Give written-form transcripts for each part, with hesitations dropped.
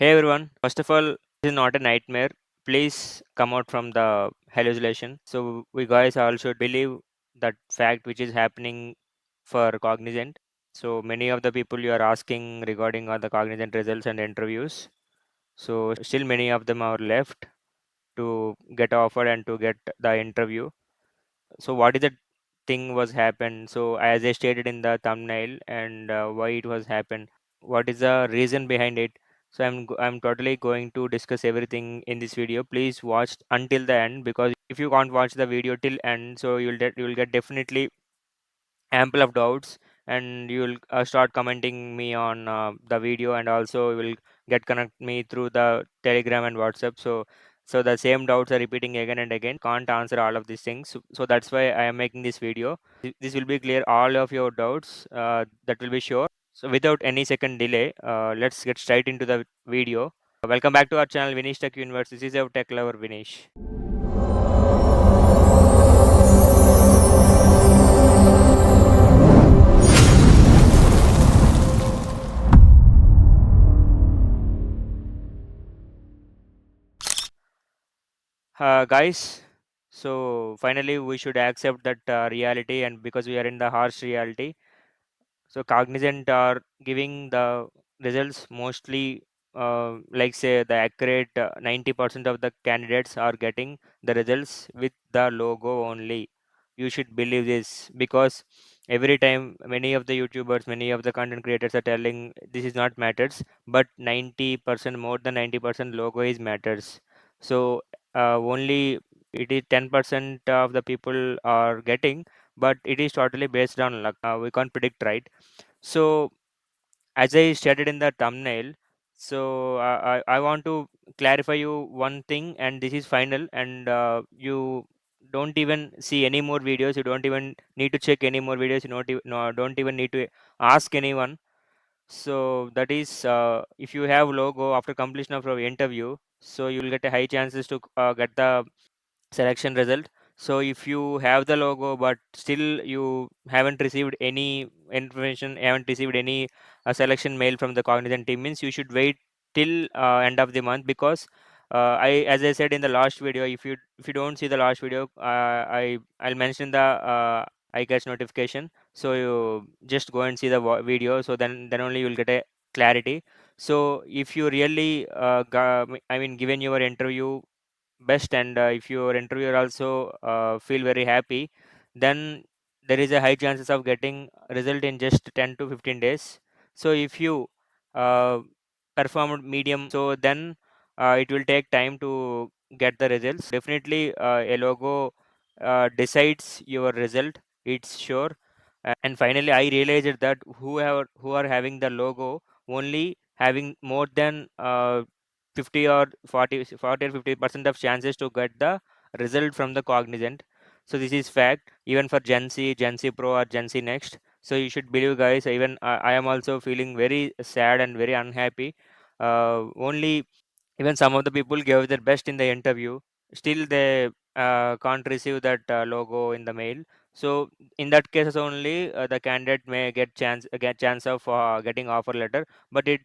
Hey everyone, first of all, this is not a nightmare. Please come out from the hallucination. So, we guys all should believe that fact which is happening for Cognizant. So, many of the people you are asking regarding on the Cognizant results and interviews. So, still many of them are left to get offered and to get the interview. So, what is the thing was happened? So, as I stated in the thumbnail and why it was happened, what is the reason behind it? So I'm totally going to discuss everything in this video. Please watch until the end, because if you can't watch the video till end, so you'll get definitely ample of doubts, and you'll start commenting me on the video, and also you will get connect me through the Telegram and WhatsApp. So the same doubts are repeating again and again. Can't answer all of these things. So that's why I am making this video. This will be clear all of your doubts. That will be sure. So without any second delay, let's get straight into the video. Welcome back to our channel, Vinish Tech Universe. This is our tech lover, Vinish. Guys, so finally we should accept that reality, and because we are in the harsh reality, so Cognizant are giving the results mostly, like say the accurate 90% of the candidates are getting the results with the logo only. You should believe this, because every time many of the YouTubers, many of the content creators are telling this is not matters, but 90%, more than 90% logo is matters. So only it is 10% of the people are getting, but it is totally based on luck. We can't predict, right? So, as I stated in the thumbnail, so I want to clarify you one thing, and this is final, and you don't even see any more videos. You don't even need to check any more videos. You don't even need to ask anyone. So that is, if you have logo after completion of your interview, so you will get a high chances to get the selection result. So if you have the logo but still you haven't received any information, haven't received any selection mail from the Cognizant team, means you should wait till end of the month, because I, as I said in the last video, if you don't see the last video, I'll mention the iCatch notification. So you just go and see the video, so then only you'll get a clarity. So if you really I mean, given your interview best, and if your interviewer also feel very happy, then there is a high chances of getting result in just 10 to 15 days. So if you uh, performed medium, so then it will take time to get the results. Definitely a logo decides your result, it's sure. And finally I realized that who are having the logo only having more than 50 or 40 or 50% of chances to get the result from the Cognizant. So this is fact even for Gen C, Gen C Pro, or Gen C Next. So you should believe, guys. Even I am also feeling very sad and very unhappy. Only even some of the people gave their best in the interview, still they can't receive that logo in the mail. So in that cases only, the candidate may get chance of getting offer letter, but it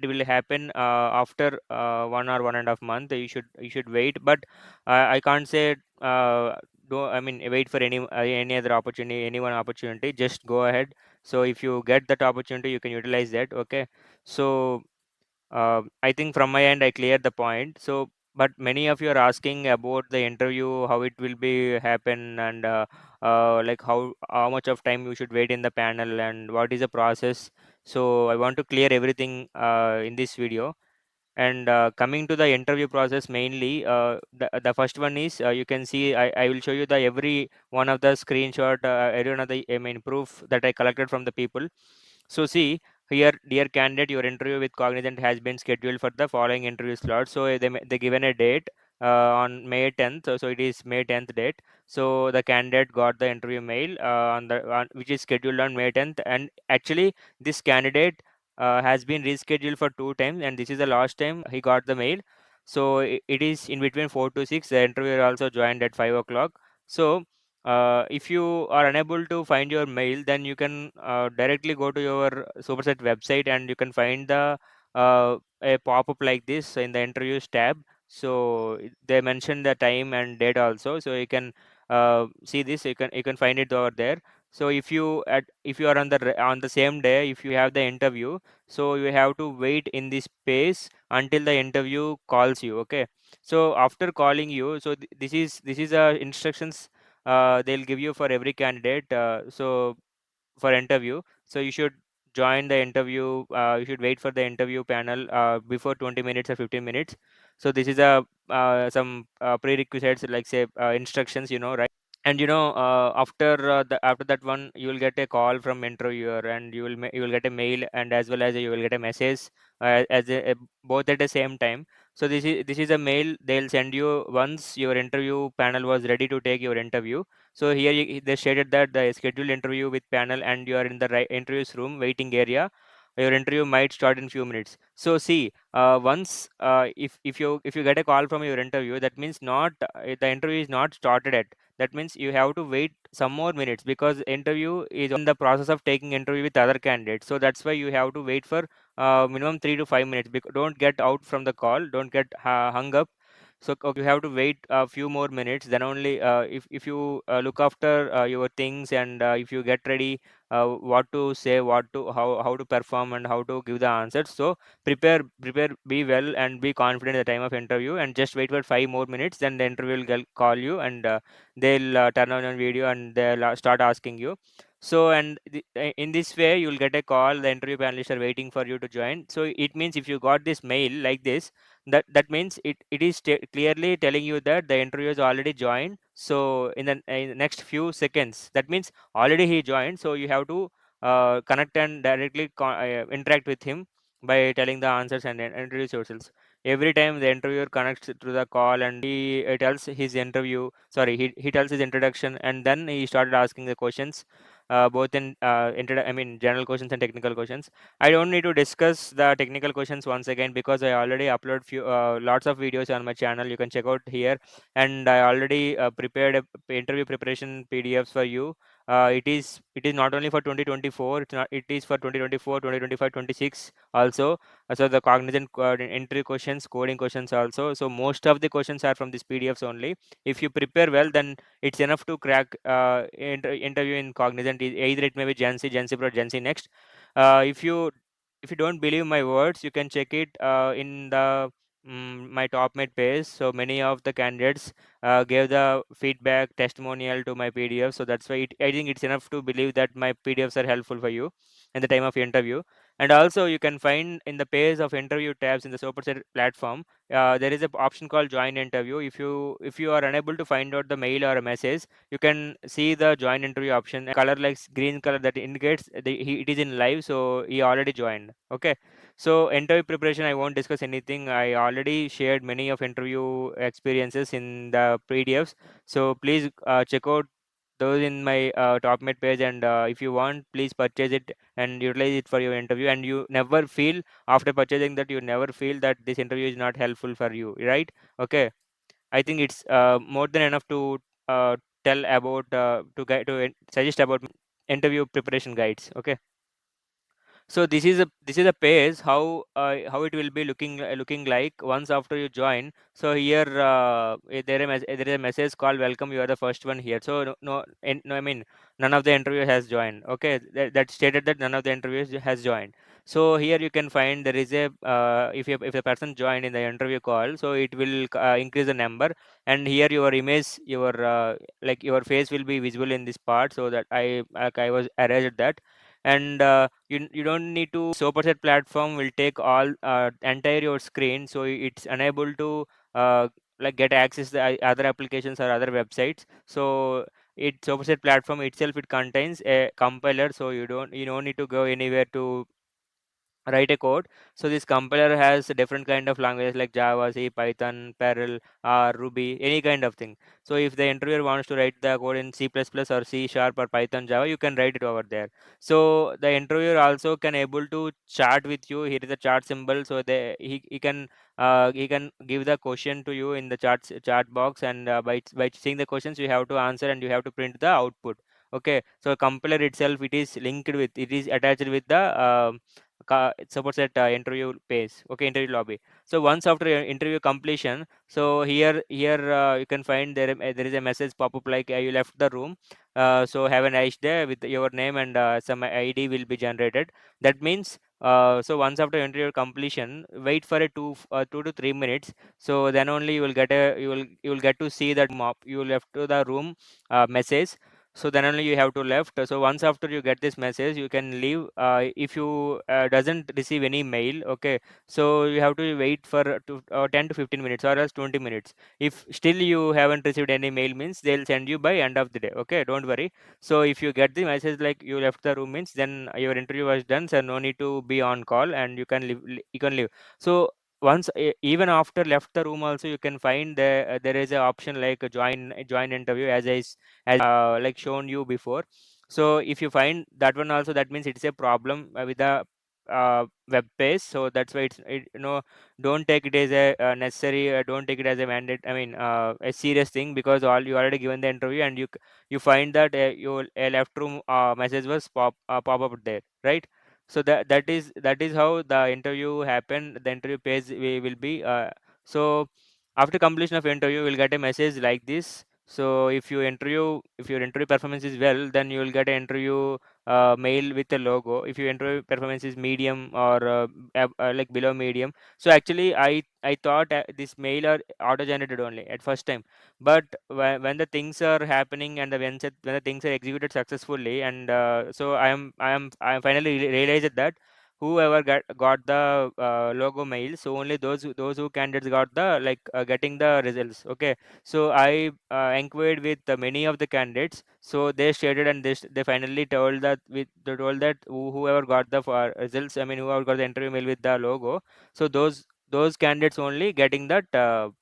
will happen after 1 or 1.5 month. You should wait, but I can't say do I mean wait for any other opportunity, any one opportunity. Just go ahead. So if you get that opportunity, you can utilize that. Okay. So I think from my end I cleared the point. So, but many of you are asking about the interview, how it will be happen, and like how much of time you should wait in the panel, and what is the process. So I want to clear everything in this video. And coming to the interview process, mainly the first one is, you can see, I will show you the every one of the screenshot, every one of the, I mean, proof that I collected from the people. So see here, dear candidate, your interview with Cognizant has been scheduled for the following interview slot. So they given a date on May 10th. So it is May 10th date. So the candidate got the interview mail which is scheduled on May 10th. And actually, this candidate has been rescheduled for 2 times, and this is the last time he got the mail. So it is in between 4 to 6. The interviewer also joined at 5 o'clock. So if you are unable to find your mail, then you can directly go to your Superset website, and you can find the a pop-up like this in the interviews tab. So they mention the time and date also, so you can see this. You can find it over there. So if you are on on the same day, if you have the interview, so you have to wait in this space until the interview calls you. Okay, so after calling you, so this is instructions they'll give you for every candidate. So for interview, so you should join the interview. You should wait for the interview panel before 20 minutes or 15 minutes. So this is a some prerequisites, like say instructions, right? And after that one, you will get a call from interviewer, and you will get a mail, and as well as you will get a message both at the same time. So this is a mail they'll send you once your interview panel was ready to take your interview. So here they stated that the scheduled interview with panel, and you are in the right interviews room waiting area. Your interview might start in few minutes. So see, once if you get a call from your interview, that means not the interview is not started yet. That means you have to wait some more minutes, because interview is in the process of taking interview with other candidates. So that's why you have to wait for minimum 3 to 5 minutes. Don't get out from the call, don't get hung up. So you have to wait a few more minutes, then only if you look after your things, and if you get ready what to say, how to perform, and how to give the answers. So prepare, be well and be confident at the time of interview, and just wait for 5 more minutes, then the interview will call you, and they'll turn on your video, and they'll start asking you. So in this way you'll get a call, the interview panelists are waiting for you to join. So it means if you got this mail like this, that means it is clearly telling you that the interview is already joined. So in the next few seconds, that means already he joined. So you have to connect and directly interact with him by telling the answers, and introduce yourselves. Every time the interviewer connects to the call, and he tells his interview, sorry, he tells his introduction, and then he started asking the questions, both in I mean general questions and technical questions. I don't need to discuss the technical questions once again, because I already upload few lots of videos on my channel. You can check out here, and I already prepared a interview preparation PDFs for you. It is not only for 2024, it is for 2024, 2025, 26 also. So the Cognizant entry questions, coding questions also. So most of the questions are from these PDFs only. If you prepare well, then it's enough to crack interview in Cognizant. Either it may be Gen C, Gen C Pro, Gen C Next. If you don't believe my words, you can check it in the my top mate page. So many of the candidates gave the feedback testimonial to my PDF. So that's why I think it's enough to believe that my PDFs are helpful for you in the time of interview. And also you can find in the page of interview tabs in the Superset platform, there is an option called join interview. If you are unable to find out the mail or a message, you can see the join interview option, color like green color, that indicates it is in live, so he already joined. Okay, so interview preparation, I won't discuss anything. I already shared many of interview experiences in the PDFs. So please check out those in my top mate page, and if you want, please purchase it and utilize it for your interview. And you never feel, after purchasing that, you never feel that this interview is not helpful for you, right? Okay, I think it's more than enough to tell about suggest about interview preparation guides. Okay, so this is a page how it will be looking like once after you join. So here there is a message called welcome, you are the first one here. So no, I mean none of the interview has joined. Okay, that stated that none of the interviews has joined. So here you can find there is a if a person joined in the interview call, so it will increase the number. And here your image, your face will be visible in this part, so that I was arranged that. And you don't need to, Superset platform will take all entire your screen, so it's unable to get access the other applications or other websites. So Superset platform itself, it contains a compiler, so you don't need to go anywhere to write a code. So this compiler has different kind of languages like Java, C, Python, Perl, or Ruby, any kind of thing. So if the interviewer wants to write the code in C++ or C sharp or Python, Java, you can write it over there. So the interviewer also can able to chat with you. Here is the chat symbol, so he can give the question to you in the chat box, and by seeing the questions, you have to answer, and you have to print the output. Okay, so compiler itself, it is linked with, it is attached with the suppose that interview page, okay, interview lobby. So once after interview completion, so here you can find there is a message pop up like you left the room, so have a nice day with your name, and some ID will be generated. That means so once after interview completion, wait for a 2 to 3 minutes. So then only you will get a you will get to see that mop you left to the room message. So then only you have to left. So once after you get this message, you can leave. If you doesn't receive any mail, okay, so you have to wait for 10 to 15 minutes or else 20 minutes. If still you haven't received any mail, means they'll send you by end of the day. Okay, don't worry. So if you get the message like you left the room, means then your interview was done, so no need to be on call, and you can leave. You can leave. So once even after left the room also, you can find there is a option like a join interview, as like shown you before. So if you find that one also, that means it's a problem with the web page. So that's why don't take it as a necessary, don't take it as a mandate, I mean a serious thing, because all you already given the interview, and you find that your a left room message was pop up there, right? So that is how the interview happened. The interview page will be so after completion of interview, you will get a message like this. So if your interview performance is well, then you will get an interview mail with a logo. If your interview performance is medium or like below medium, so actually I thought this mail are auto generated only at first time. But when the things are happening, and when the things are executed successfully, and so I am finally realized that whoever got the logo mail, so only those who candidates got the like getting the results. Okay, so I inquired with many of the candidates, so they stated, and they finally told that they told that whoever got the results, I mean whoever got the interview mail with the logo, so those candidates only getting that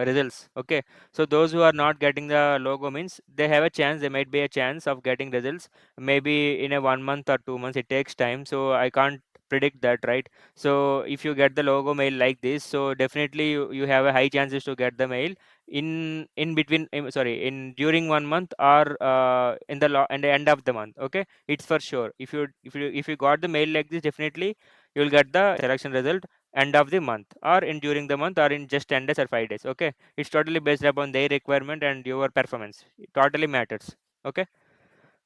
results. Okay, so those who are not getting the logo, means they have a chance, there might be a chance of getting results, maybe in a 1 month or 2 months. It takes time, so I can't predict that, right? So if you get the logo mail like this, so definitely you have a high chances to get the mail in between, sorry, in during 1 month, or in the end of the month. Okay, it's for sure. If you got the mail like this, definitely you will get the selection result end of the month, or in during the month, or in just 10 days or 5 days. Okay, it's totally based upon their requirement and your performance. It totally matters. Okay,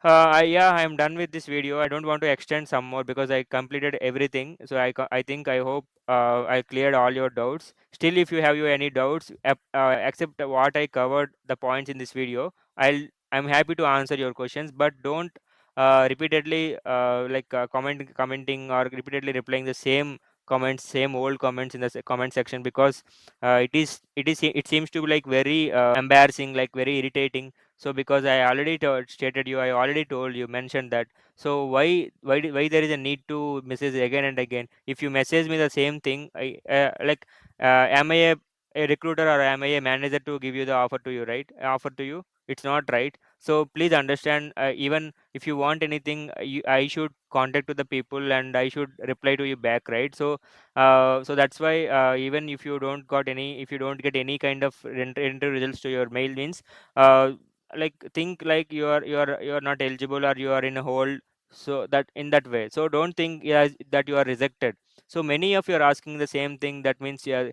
yeah, I am done with this video. I don't want to extend some more because I completed everything. So I think I hope I cleared all your doubts. Still, if you have any doubts, except what I covered the points in this video, I'm happy to answer your questions. But don't repeatedly like commenting or repeatedly replying the same comments, same old comments in the comment section, because it seems to be like very embarrassing, like very irritating. So because I already stated you, I already told you, mentioned that. So why there is a need to message again and again? If you message me the same thing, am I a recruiter, or am I a manager to give you the offer to you, right? Offer to you, it's not right. So please understand. Even if you want anything, I should contact to the people, and I should reply to you back, right? So that's why even if you don't get any kind of interview results to your mail, means like think like you are not eligible, or you are in a hold. So that in that way, so don't think, yeah, that you are rejected. So many of you are asking the same thing. That means, yeah,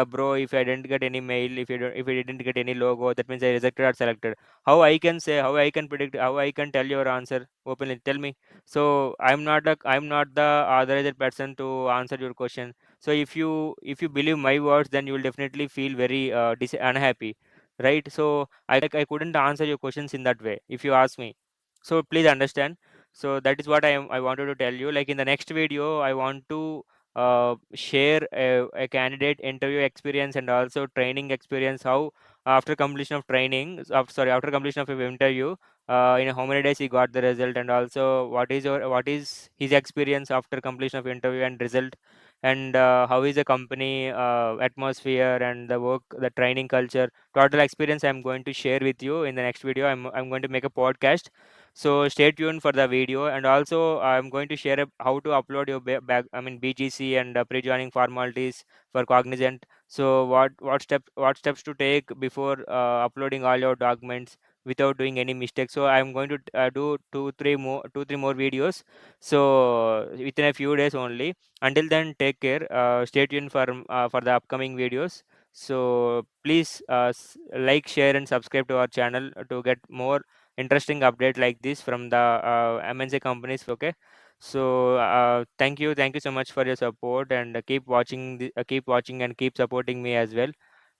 bro, if I didn't get any mail, if I didn't get any logo, that means I rejected or selected. How I can predict, how I can tell your answer openly? Tell me. So I'm not the authorized person to answer your question. So if you believe my words, then you will definitely feel very unhappy, right? So I couldn't answer your questions in that way if you ask me. So please understand. So that is what I wanted to tell you. Like in the next video, I want to share a candidate interview experience and also training experience. How after completion of training, after completion of an interview, in how many days he got the result, and also what is his experience after completion of interview and result, and how is the company atmosphere and the training culture, total experience I'm going to share with you in the next video. I'm going to make a podcast. So stay tuned for the video, and also I'm going to share how to upload your BGC and pre-joining formalities for Cognizant. So what steps to take before uploading all your documents. without doing any mistakes. So I'm going to do two three more videos, so within a few days only. Until then, take care. Stay tuned for the upcoming videos. So please like, share, and subscribe to our channel to get more interesting update like this from the MNC companies. Okay. So thank you so much for your support, and keep watching and keep supporting me as well.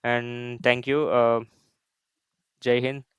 And thank you. Jai Hind.